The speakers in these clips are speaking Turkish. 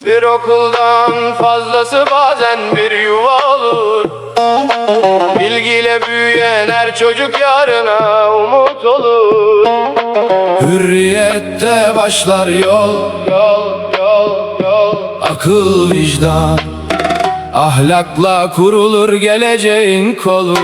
Bir okuldan fazlası bazen bir yuva olur. Bilgiyle büyüyen her çocuk yarına umut olur. Hürriyette başlar yol, yol, yol, yol. Akıl, vicdan, ahlakla kurulur geleceğin kolu.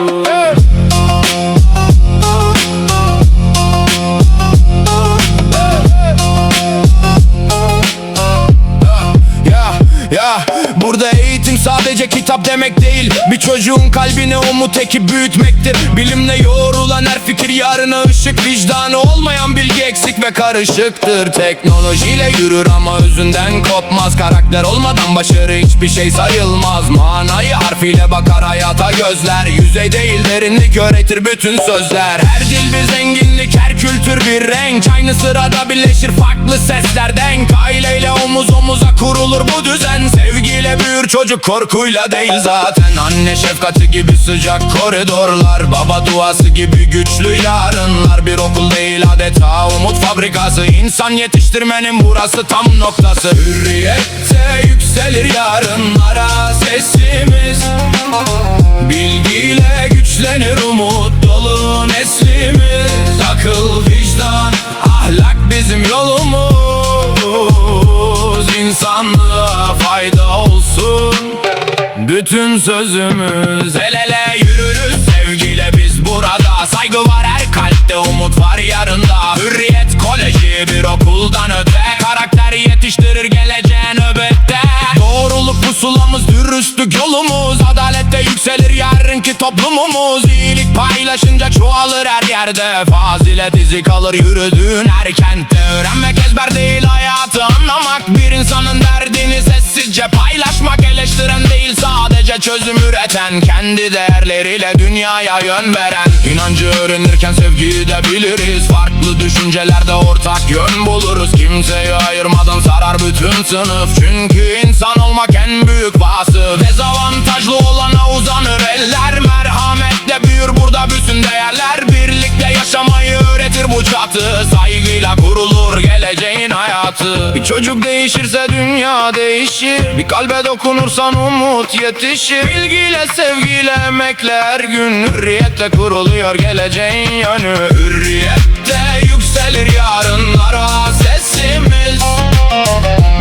Burada eğitim sadece kitap demek değil. Bir çocuğun kalbine umut ekip büyütmektir. Bilimle yoğrulan her fikir yarına ışık. Vicdanı olmayan bilgi eksik ve karışıktır. Teknolojiyle yürür ama özünden kopmaz. Karakter olmadan başarı hiçbir şey sayılmaz. Manayı harfiyle bakar hayata gözler. Yüzey değil derinlik öğretir bütün sözler. Her dil bir zenginlik, her kültür bir renk. Aynı sırada birleşir farklı sesler denk. Aileyle omuz omuza kurulur bu düzen. Sevgiyle büyür çocuk, korkuyla değil zaten. Anne şefkati gibi sıcak koridorlar, baba duası gibi güçlü yarınlar. Bir okul değil adeta umut fabrikası. İnsan yetiştirmenin burası tam noktası. Hürriyette yükselir yarınlara sesimiz. Bilgiyle güçlenir umut dolu neslimiz. Akıl, vicdan, ahlak bizim yolumuz. İnsanlığa fayda olsun bütün sözümüz. El ele yürürüz sevgiyle biz burada. Saygı var her kalpte, umut var yarında. Hürriyet Koleji bir okuldan öte. Karakter yetiştirir geleceğin nöbette. Doğruluk pusulamız, dürüstlük yolumuz. Adalette yükselir yarınki toplumumuz. İyilik paylaşınca çoğalır her yerde. Fazilet izi kalır yürüdüğün her kentte. Öğrenmek ezber değil hayatı anlamak. Bir insanın derdini sessizce paylaşmak. Eleştiren değil sadece çözüm üreten. Kendi değerleriyle dünyaya yön veren. İnancı öğrenirken sevgiyi de biliriz. Farklı düşüncelerde ortak yön buluruz. Kimseyi ayırmadan sarar bütün sınıf. Çünkü insan olmak en büyük vasıf. Dezavantajlı olana uzanır eller. Merhametle büyür burada bütün değerler. Birlikte yaşamayı öğretir bu çatı. Saygıyla kurulur geleceğin hayatı. Bir çocuk değişirse dünya değişir. Bir kalbe dokunursan umut yetişir. Bilgiyle sevgiyle emekle her gün. Hürriyetle kuruluyor geleceğin yönü. Hürriyette yükselir yarınlara sesimiz.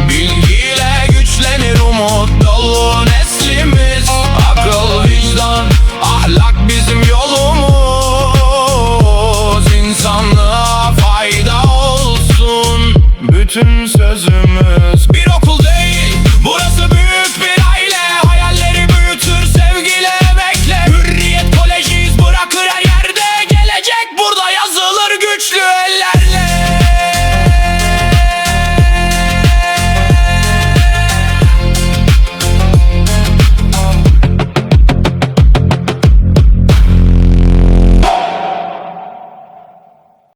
Bilgiyle güçlenir umut dolu neslimiz. Akıl, vicdan, ahlak bizim yolumuz. İnsanlığa fayda olsun bütün sözümüz.